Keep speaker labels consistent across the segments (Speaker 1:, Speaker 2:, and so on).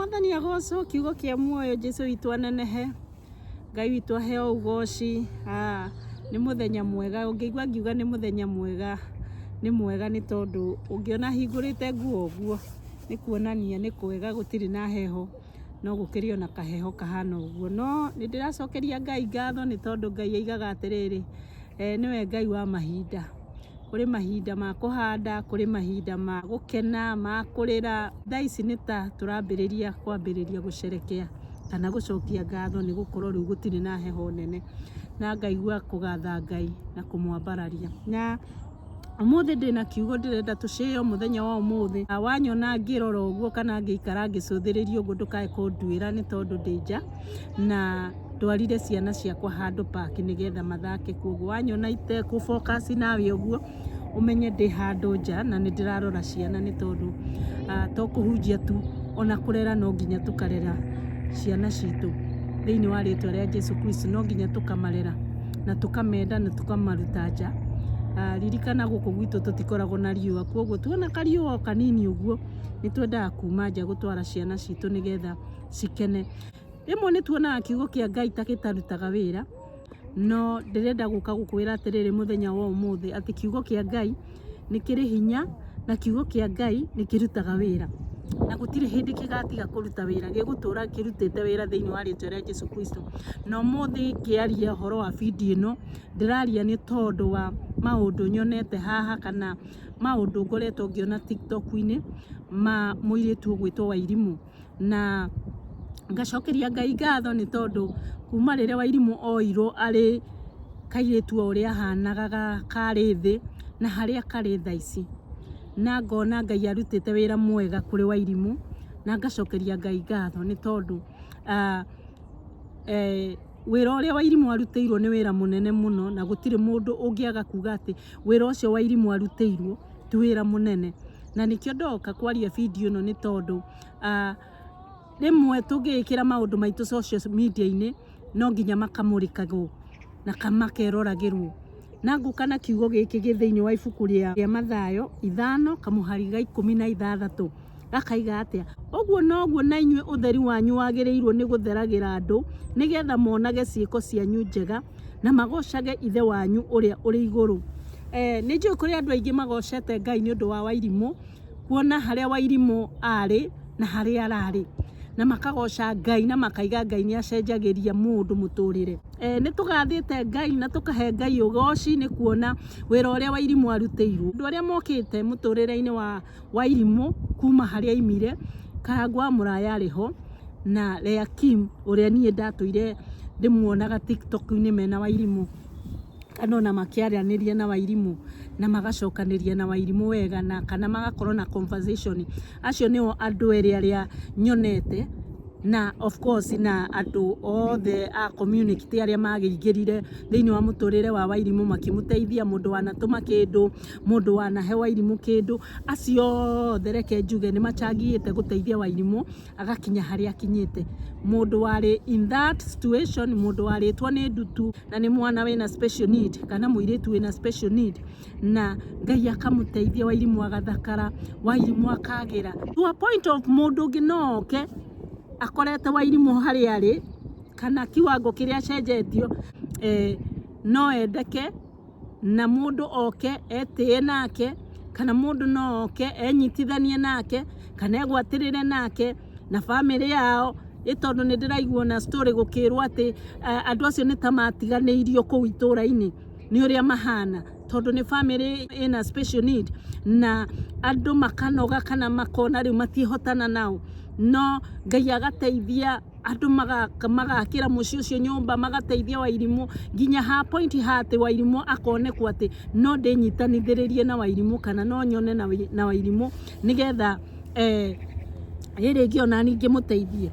Speaker 1: mwathani agoco kiugo kia muoyo Jesu witũ anenehe Ngai witũ aheo ugoci nĩ muthenya mwega ũngĩigua ngiuga nĩ muthenya mwega nĩ mwega nĩ tondũ ũngĩona hingũrĩte nguo ũguo nĩ kuonania nĩ kwega gũtirĩ na heho no gũkĩrĩ ona kaheho kahana ũguo no nĩ ndĩracokeria Ngai ngatho nĩ tondũ Ngai aigaga atĩrĩrĩ nĩwe Ngai wa mahinda kũrĩ mahinda ma kũhanda kũrĩ mahinda ma gũkena ma kũrĩra thaa ici nĩ ta tũrambĩrĩria kwambĩrĩria gũcerekea kana gũcokia ngatho nĩ gũkorwo rĩu gũtirĩ na heho nene na ngaigua kũgatha Ngai na kũmwambararia na ũmũthĩ ndĩna kiugo ndĩrenda tũcĩo mũthenya wa ũmũthĩ wanyona ngĩrora ũguo kana ngĩikara ngĩcũthĩrĩria ũguo ndũkae kũnduĩra nĩ tondũ ndĩ nja na ndwarire ciana ciakwa handũ park nĩgetha mathake kuoguo wanyona itekũfocus nawe ũguo ũmenye ndĩ handũ nja na nĩ ndĩrarora ciana nĩ tondũ to kũhunjia tu ona kũrera no nginya tũkarera ciana citũ thĩinĩ wa rĩtwa rĩa Jesu Kristo no nginya tũkamarera na tũkamenda na tũkamaruta nja ririkana gũkũ gwitũ tũtikoragwo na riũa kuoguo tuona kariũa kanini ũguo nĩ twendaga kuma nja gũtwara ciana citũ nĩgetha cikene rĩmwe nĩ tuonaga kiugo kĩa Ngai ta gĩtarutaga wĩra no ndĩrenda gũka gũkwĩra atĩrĩrĩ mũthenya wa ũmũthĩ atĩ kiugo kĩa Ngai nĩ kĩrĩ hinya na kiugo kĩa Ngai nĩ kĩrutaga wĩra na gũtirĩ hĩndĩ kĩgatiga kũruta wĩra gĩgũtũra kĩrutĩte wĩra thĩinĩ wa rĩtwa rĩa Jesu Kristo na ũmũthĩ ngĩaria ũhoro wa video ĩno ndĩraria nĩ tondũ wa maũndũ nyonete haha kana maũndũ ngoretwo ngĩona TikTok-inĩ ma mũirĩtu ũgwĩtwo Wairimũ na ngacokeria Ngai ngatho nĩ tondũ kuma rĩrĩa Wairimũ oirwo arĩ kairĩtu ũrĩa ahanaga karĩ thĩ na harĩa karĩ thaa ici na ngona Ngai arutĩte wĩra mwega kũrĩ Wairimũ na ngacokeria Ngai ngatho nĩ tondũ wĩra ũrĩa Wairimũ arutĩirwo nĩ wĩra mũnene mũno na gũtirĩ mũndũ ũngĩaga kuga atĩ wĩra ũcio Wairimũ arutĩirwo ti wĩra mũnene na nĩkĩo ndoka kwaria video ĩno nĩ tondũ rĩmwe tũngĩkĩra maũndũ maitũ social media-inĩ no nginya makamũrĩkagwo na makeroragĩrwo na ngũka na kiugo gĩkĩ gĩthĩinĩ wa ibuku rĩa Mathayo 5:16 gakaiga atĩa ũguo noguo na inyuĩ ũtheri wanyu wagĩrĩirwo nĩ gũtheragĩra andũ nĩgetha monage ciĩko cianyu njega na magocage ithe wanyu ũrĩa ũrĩ igũrũ nĩ njũĩ kũrĩ andũ aingĩ magocete Ngai nĩ ũndũ wa Wairimũ kuona harĩa Wairimũ arĩ na harĩa ararĩ na makagoca Ngai na makaiga Ngai nĩ acenjagĩria mũndũ mũtũrĩre nĩ tũgathĩte Ngai na tũkahe Ngai ũgoci nĩ kuona wĩra ũrĩa Wairimũ arutĩirwo andũ arĩa mokĩte mũtũrĩre-inĩ wa Wairimũ kuma harĩa aimire Karangwa Mũraya arĩho na Lea Kim ũrĩa niĩ ndatũire ndĩmuonaga TikTok-inĩ mena Wairimũ kana ona makĩaranĩria na Wairimũ na magacokanĩria na Wairimũ wega na kana magakorwo na conversation acio nĩo andũ erĩ arĩa nyonete na of course na andũ othe a community arĩa magĩingĩrire thĩinĩ wa mũtũrĩre wa Wairimũ makĩmũteithia mũndũ wanatũma kĩndũ mũndũ wanahe Wairimũ kĩndũ acio othe reke njuge nĩ macangĩte gũteithia Wairimũ agakinya harĩa akinyĩte mũndũ warĩ in that situation mũndũ warĩtwo nĩ ndutu na nĩ mwana wĩna special need kana mũirĩtu wĩna special need na Ngai akamũteithia Wairimũ agathakara Wairimũ akagĩra to a point of mũndũ ũngĩ noke akorete Wairimũ harĩa arĩ kana kiwango kĩrĩa cenjetio no endeke na mũndũ oke etĩe nake kana mũndũ no oke enyitithanie nake kana egwatĩrĩre nake na family yao tondũ nĩ ndĩraigua na story gũkĩrwo atĩ andũ acio nĩ ta matiganĩirio kũu itũra-inĩ nĩ ũrĩa mahana tondũ nĩ family ina special need na andũ makanoga kana makona rĩu matiĩhotana nao no Ngai agateithia andũ magakĩra mũciĩ ũcio nyũmba magateithia Wairimũ nginya ha point atĩ Wairimũ akonekwo atĩ no ndĩnyitanithĩrĩrie na Wairimũ kana no nyone na Wairimũ nĩgetha rĩngĩ ona ningĩ mũteithie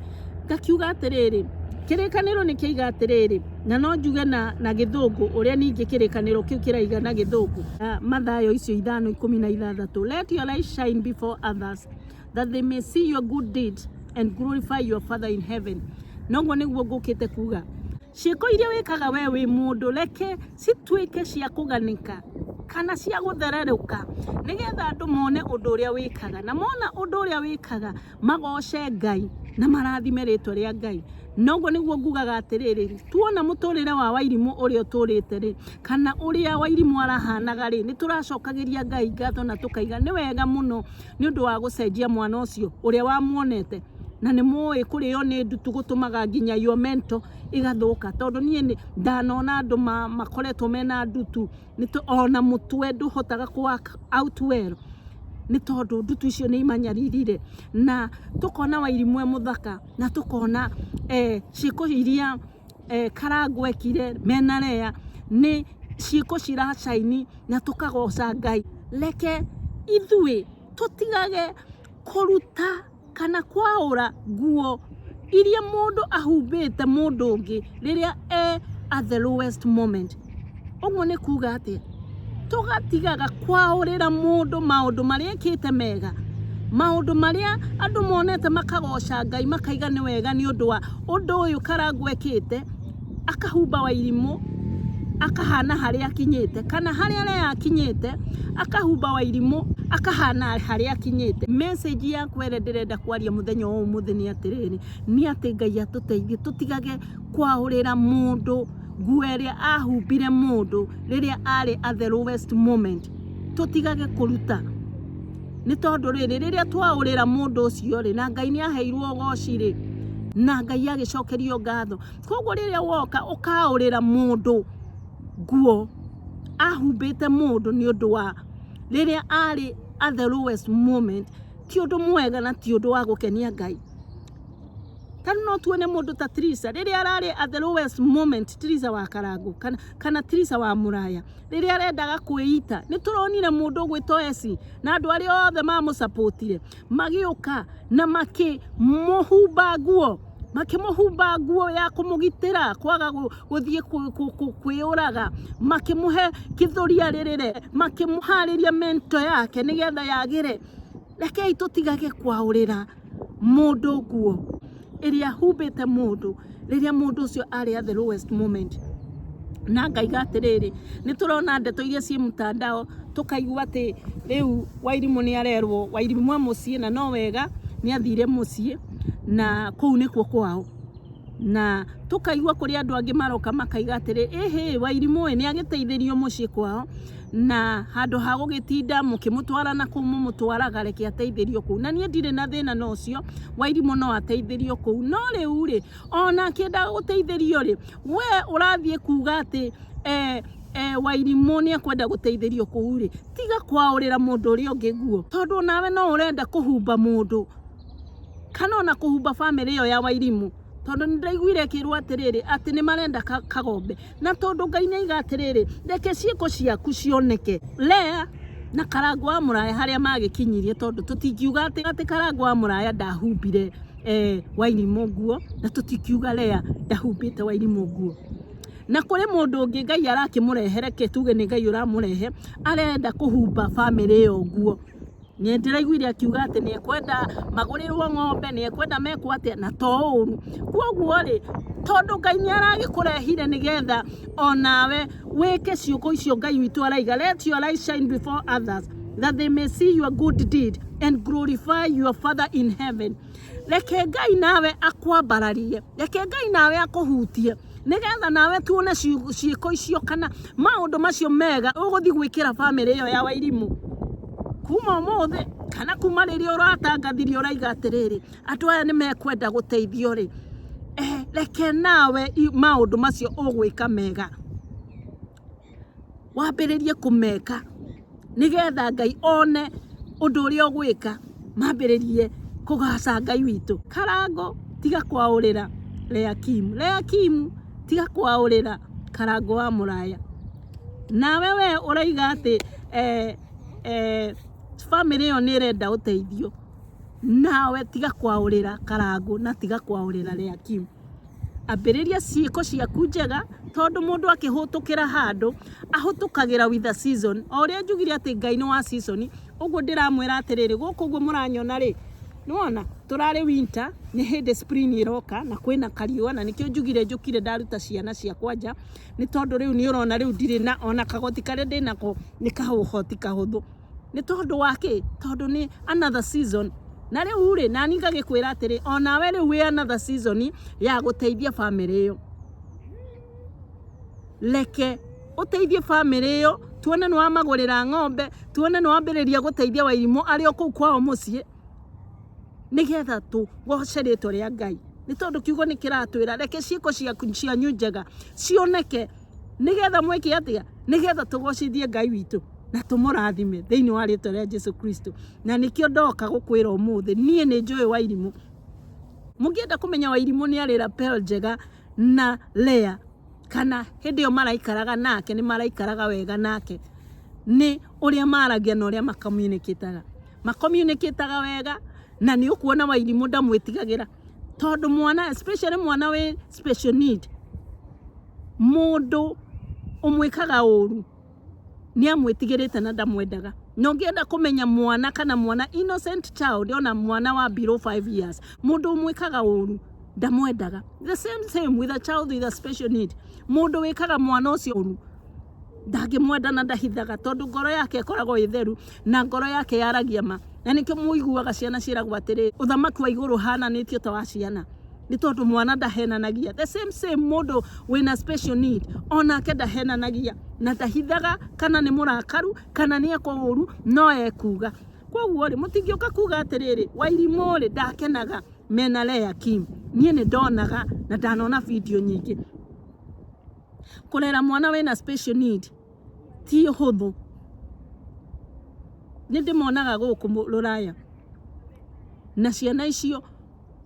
Speaker 1: ngakiuga atĩrĩrĩ kĩrĩkanĩro nĩ kĩiga atĩrĩrĩ na no njuge na gĩthũngũ ũrĩa ningĩ kĩrĩkanĩro kĩu kĩraiga na gĩthũngũ Mathayo icio 5:16 let your light shine before others that they may see your good deeds and glorify your Father in heaven noguo nĩguo ngũkĩte kuga ciĩko iria wĩkaga we wĩ mũndũ reke cituĩke cia kũganĩka kana cia guthererũka nigetha andu mone undu uria wikaga na mona undu uria wikaga magoce Ngai na marathime ritwa ria Ngai. Noguo niguo ngugaga atiriri tuona muturire wa Wairimu uria uturite ri kana uria Wairimu arahanaga ri ni turacokagiria Ngai ngatho na tukaiga ni wega muno ni undu wa gucenjia mwana ucio uria wamuonete na ni moe kurio ni ndutu gutumaga nginya yo mento igathuka tondu nie ndanona andu makoretwo mena ndutu ni ona mutwe nduhotaga work out well ni tondu ndutu icio ni imanyaririre na tukona Wairimu muthaka na tukona ciiko iria Karangũ ekire mena Lea ni ciiko ciracaini na tukagoca Ngai. Leke ithui tutigage kuruta kana kwaura nguo iria mundu ahumbite mundu ungi riria at the lowest moment. Oguo ni kuga ati tugatigaga kwaurira mundu maundu maria ekite mega, maundu maria andu monete makagoca Ngai makaiga ni wega ni undu wa undu uyu Karangũ ekite akahumba Wairimu akahana haria akinyite kana haria Lea akinyite akahumba Wairimu akahana haria akinyite. Message ya kwere ndirenda kwaria muthenya o muthi ni atiriri ni ati Ngai atuteithie tutigage kwaurira mundu nguo iria ahumbire mundu riria ari at the lowest moment. Tutigage kuruta ni tondu riri riria twaurira mundu ucio ri na Ngai ni aheirwo goci ri na Ngai agicokerio ngatho. Koguo riria woka ukaurira mundu nguo ahumbite mundu ni undu wa riria ari at the lowest moment ti undu mwega na ti undu wa gukenia Ngai. Tanu no tuone mundu ta Trisa riria arari at the lowest moment, Trisa wa Karangũ kana Trisa wa Muraya riria arendaga kwĩita ni turonire mundu gwitwo Esi na andu ari othe mamusupportire magiuka na muhumba nguo makimuhumba nguo ya kumugitira kwaga guthie kwiuraga makimuhe kithuria ririre makimuhariria mento yake nigetha yagire. Rekei tutigage kwaurira mundu nguo iria humbite mundu riria mundu ucio ari at the lowest moment. Na ngaiga atiriri ni turona ndeto iria ci mutandao tukaigua ati riu Wairimu ni arerwo Wairimu mucie na no wega ni athire mucie na kuu nikuo kwao na tukaigua kuri andu angi maroka makaiga atiri Wairimu ni agiteithirio mucie kwao na handu ha gugitinda mukimutwara na kuu mumutwaraga reke ateithirio kuu na nie ndire na thina no cio Wairimu no ateithirio kuu no riu ri ona kienda guteithirio ri we urathie kuga ati Wairimu ni akwenda guteithirio kuu ri tiga kwaurira mundu uri ungi nguo tondu nawe no urenda kuhumba mundu kana ona kuhumba family yo ya Wairimu tondu ndaiguire kirwa atiriri ati ni marenda kagombe na tondu Ngai ni aiga atiriri reke ciiko ciaku cioneke. Lea na Karangũ wa Muraya haria magikinyirie tondu tutikiuga ati Karangũ wa Muraya ndahumbire Wairimu nguo na tutikiuga Lea ndahumbite Wairimu nguo na kuri mundu ungi Ngai arakimurehere ke tuge ni Ngai uramurehe arenda kuhumba family yo nguo. Ni ndiraiguire akiuga ati ni ekwenda magurirwo ng'ombe ni ekwenda mekwo atia na to uru kwoguo ri tondu Ngai ni aragikurehire nigetha onawe weke ciuko icio Ngai witu araiga let your light shine before others that they may see your good deed and glorify your Father in heaven. Reke Ngai nawe akwambararie, reke Ngai nawe akuhutie nigetha nawe tuone ciuko icio kana maundu macio mega uguthi gwikira family yo ya Wairimu kuma mothe kana kuma riria uratangathirio uraiga atiriri andu aya ni mekwenda guteithio ri reke nawe maundu macio ugwika mega wambiririe kumeka nigetha Ngai one undu uria ugwika mambiririe kugaca Ngai witu. Karangũ tiga kwaurira Lea Kim tiga kwaurira Karangũ wa Muraya nawe we uraiga ati family yo ni renda uteithio nawe tiga kwaurira Karangũ na tiga kwaurira Lea Kim. Ambiriria ciiko ciaku njega tondu mundu akihutukira handu ahutukagira with the season. Oria njugire ati Ngai ni wa season uguo ndiramwira atiriri guku guo muranyona ri Nĩwona tũrarĩ winter nĩ hĩndĩ spring iroka na kwĩna kariũa na nĩkĩo njugire ndaruta ciana cia kwanja nĩ tondũ rĩu nĩ ũrona rĩu ndirĩ na ona kagoti karĩa ndĩnako nĩ kahũhoti kahũthũ nĩ tondũ wake tondũ nĩ another season na rĩu rĩ nani ngagĩkwĩra atĩrĩ onawe rĩu wĩ another season ya gũteithia family ĩyo leke ũteithie family ĩyo tuone nĩ wamagũrĩra ng'ombe tuone nĩ wambĩrĩria gũteithia Wairimũ arĩ o kũu kwao mũciĩ nigetha tu goce rĩtwa rĩa Ngai nĩ tondũ kiugo nĩ kĩratwĩra reke ciĩko cianyu njega cioneke nigetha mweke atĩa nigetha tũgocithie Ngai witũ na tũmũrathime thĩinĩ wa rĩtwa rĩa Jesu Kristo na nĩkĩo ndoka gũkwĩra ũmũthĩ niĩ nĩ njũĩ Wairimũ mũngĩenda kũmenya Wairimũ nĩ arĩ Raphael njega na Lea kana hĩndĩ ĩyo maraikaraga nake nĩ maraikaraga wega nake nĩ ũrĩa maragia na ũrĩa makommunicataga wega na nĩ ũkuona Wairimũ ndamwĩtigagĩra tondũ mwana especially mwana we special need mũndũ ũmwĩkaga ũru nĩ amwĩtigĩrĩte na ndamwendaga no ngĩenda kũmenya mwana kana mwana innocent child ona mwana wa below 5 years mũndũ ũmwĩkaga ũru ndamwendaga the same with a child with a special need mũndũ wĩkaga mwana ũcio ũru ndangĩmwenda na ndahithaga tondũ ngoro yake ĩkoragwo ĩtheru na ngoro yake yaragia ma na nĩkĩo mũiguaga ciana ciĩragwo atĩrĩ ũthamaki wa igũrũ hananĩtio ta wa ciana nĩ tondũ mwana ndahenanagia the same mũndũ wĩna special need onake ndahenanagia na ndahithaga kana nĩ mũrakaru kana nĩ eko ũru no ekuga koguo rĩ mũtingĩũka kuga atĩrĩrĩ Wairimũ rĩ ndakenaga mena Lea Kim niĩ nĩ ndonaga na ndanona video nyingĩ kũrera mwana wĩna special need ti ũhũthũ nĩ ndĩmonaga gũkũ Rũraya na ciana icio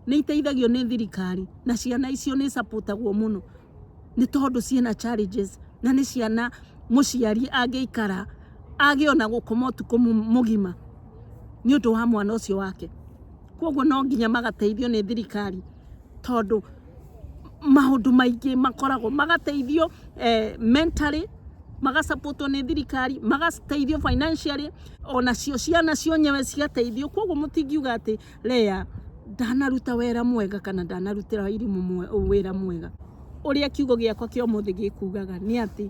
Speaker 1: nĩ iteithagio nĩ thirikari na ciana icio nĩ supportagwo mũno nĩ tondũ ciena challenges na nĩ ciana mũciari angĩikara agĩona gũkoma ũtukũ mũgima nĩ ũndũ wa mwana ũcio wake koguo no nginya magateithio nĩ thirikari tondũ maũndũ maingĩ makoragwo magateithio mentally magasupportwo nĩ thirikari magateithio financially ona cio ciana cionyewe cigateithio koguo mũtingiuga atĩ Lea ndanaruta wĩra mwega kana ndanarutĩra Wairimũ wĩra mwega ũrĩa kiugo gĩakwa kĩa ũmũthĩ gĩkugaga nĩ atĩ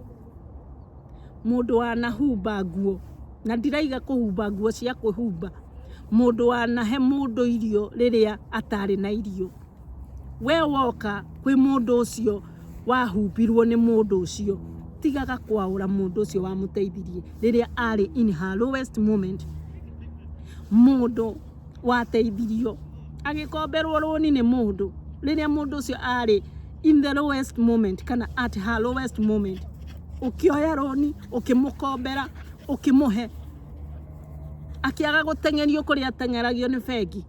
Speaker 1: mũndũ wanahumba nguo na ndiraiga kũhumba nguo cia kwĩhumba mũndũ wanahe mũndũ irio rĩrĩa atarĩ na irio we woka kwĩ mũndũ ũcio wahumbirwo nĩ mũndũ ũcio tigaga kwaũra mũndũ ũcio wamũteithirie rĩrĩa arĩ in her lowest moment mũndũ wateithirio agĩkomberwo rũni nĩ mũndũ rĩrĩa mũndũ ũcio arĩ in the lowest moment kana at her lowest moment ukioya rũni ukĩmũkombera ukĩmũhe akĩaga gũtengerio kũrĩa atengeragio nĩ bengi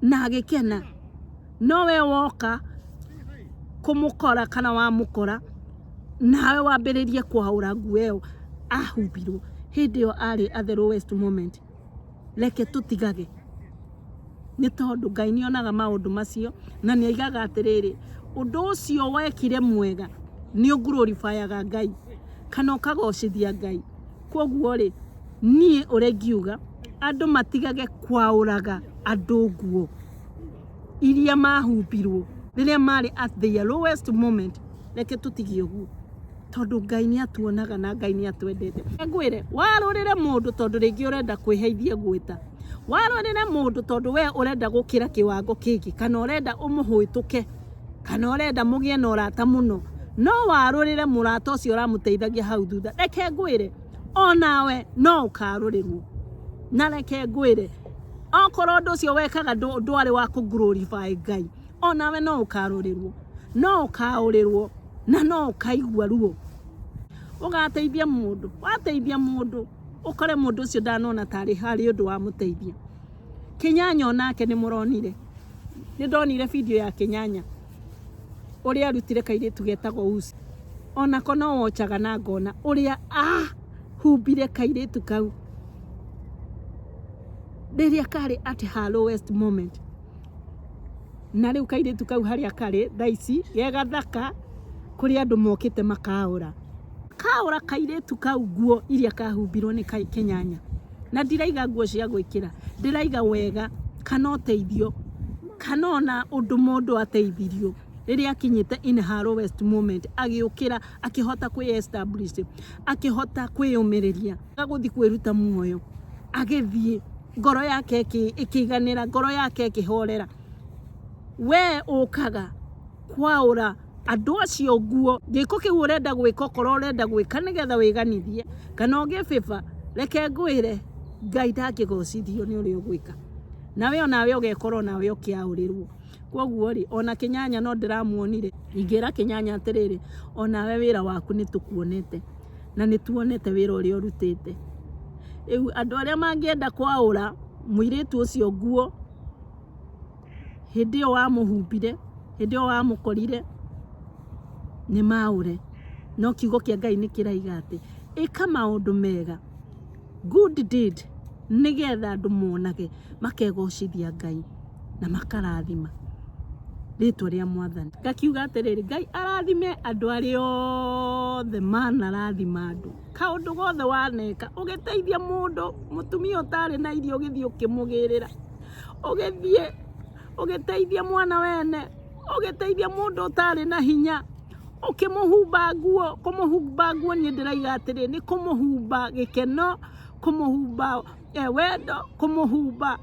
Speaker 1: na agĩkena nowe woka kũmũkora kana wamũkora nawe wambĩrĩrie kwaũra nguo ĩyo ahumbirwo hĩndĩ ĩyo arĩ at the lowest moment reke tũtigage nĩ tondũ Ngai nĩ onaga maũndũ macio na nĩ aigaga atĩrĩrĩ ũndũ ũcio wekire mwega nĩ ũglorifyaga Ngai kana ũkagocithia Ngai koguo rĩ niĩ ũrĩa ngiuga andũ matigage kwaũraga andũ nguo iria mahumbirwo rĩrĩa marĩ at their lowest moment reke tũtigie ũguo tondũ Ngai nĩ atuonaga na Ngai nĩ atwendete ngwĩre warũrĩre mũndũ tondũ rĩngĩ ũrenda kwĩheithia gwĩta warũrĩre mũndũ tondũ we ũrenda gũkĩra kĩwango kĩngĩ kana ũrenda ũmũhũĩtũke kana ũrenda mũgĩe na ũrata mũno no warũrĩre mũrata ũcio ũramũteithagia hau thutha reke ngwĩre onawe no ũkarũrĩrwo na reke ngwĩre okorwo ũndũ ũcio wekaga ndwarĩ wa kũglorify Ngai onawe no ũkarũrĩrwo no ũkaũrĩrwo na no ũkaigua ruo ũgateithia mũndũ wateithia mũndũ ũkore mũndũ ũcio ndanona tarĩ harĩ ũndũ wa mũteithia Kĩnyanya onake nĩ mũronire nĩ ndonire video ya Kĩnyanya ũrĩa arutire kairĩtu getagwo Uzi onako no wochaga na ngona ũrĩa humbire kairĩtu kau rĩrĩa karĩ at her lowest moment na rĩu kairĩtu kau harĩa karĩ thaici gegathaka kũrĩ andũ mokĩte makaũra kairĩtu kau nguo iria kahumbirwo nĩ Kĩnyanya na ndiraiga nguo cia gwikira ndiraiga wega kana uteithio kana ona undu mundu ateithirio riria akinyite in her lowest moment agiukira akihota kwi establish akihota kwiyumiriria agaguthi kwiruta muoyo agithie ngoro yake ikiganira ngoro yake ikihorera we ukaga kwaura andu acio nguo giko kiu urenda gwika okoro urenda gwika nigetha wiganithie kana ugibiba reke ngwire Ngai ndangigocithio ni uri ugwika nawe onawe ugekorwo nawe ukiaurirwo koguo ri ona Kinyanya no ndiramuonire ingira Kinyanya atiriri onawe wira waku nitukuonete na nituonete wira uri urutite andu aria mangienda kwaura muiritu ucio nguo hindi o wamuhumbire hindi o wamukorire ni maure no kiugo kia Ngai ni kiraiga ati ika maundu mega good deed nigetha andu monage makegocithia Ngai na makarathima ritwa ria Mwathani gakiuga atiriri Ngai arathime andu aria othe manarathima andu kaundu gothe waneka ugiteithia mundu mutumia utari na irio ugithie ukimugirira ugithie ugiteithia mwana wene ugiteithia mundu utari na hinya ukimuhumba nguo ni ndiraiga atiri ni kumuhumba gikeno kumuhumba wendo kumuhumba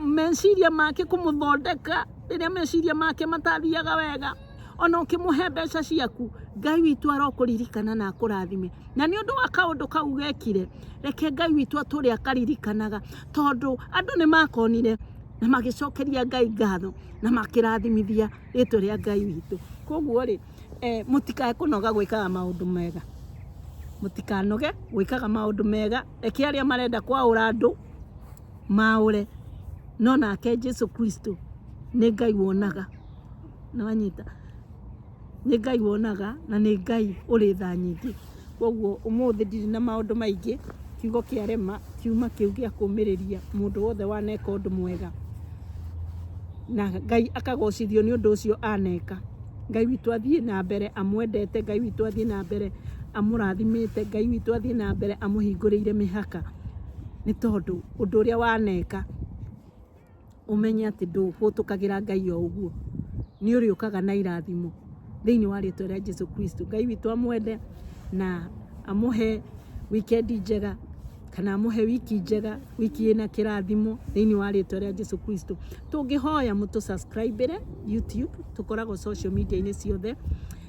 Speaker 1: meciria make kumuthondeka riria meciria make matathiaga wega ona ukimuhe mbeca ciaku Ngai witu arokuririkana na akurathime na ni undu wa kaundu kau gekire reke Ngai witu aturi akaririkanaga tondu andu ni makonire na magicokeria Ngai ngatho na makirathimithia ritwa ria Ngai witu koguo ri mutikae kunoga gwikaga maundu mega mutikanoge gwikaga maundu mega reke aria marenda kwaura andu maure no nake Jesu Kristo ni Ngai wonaga na wanyita ni Ngai wonaga na ni Ngai uri tha nyingi koguo umuthi ndiri na maundu maingi kiugo kia rema kiuma kiu gia kumiriria mundu wothe waneka undu mwega na Ngai akagocithio ni undu ucio aneka Ngai witu athie na mbere amwendete Ngai witu athie na mbere amurathimite Ngai witu athie na mbere amuhingurire mihaka ni tondu undu uria waneka umenye ati nduhutukagira Ngai o uguo ni uri ukaga na irathimo thiini wa ritwa ria Jesu Kristo Ngai witu amwende na amuhe weekend njega kana amuhe wiki njega wiki ina kirathimo thiini wa ritwa ria Jesu Kristo tungihoya mutu subscribe YouTube tukorago social media ini ciothe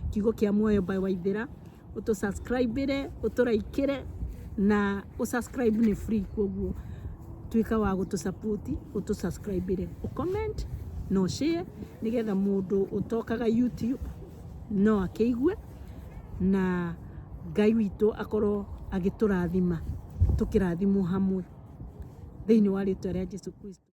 Speaker 1: kiugo kia muoyo by Waithira utu subscribe uturaikire na usubscribe ni free koguo tuika wa gutu support utu subscribe comment no share nigetha mundu utokaga YouTube no akeigue na Ngai witu akorwo agiturathima tukirathimwo hamwe thiini wa ritwa ria Jesu Kristo.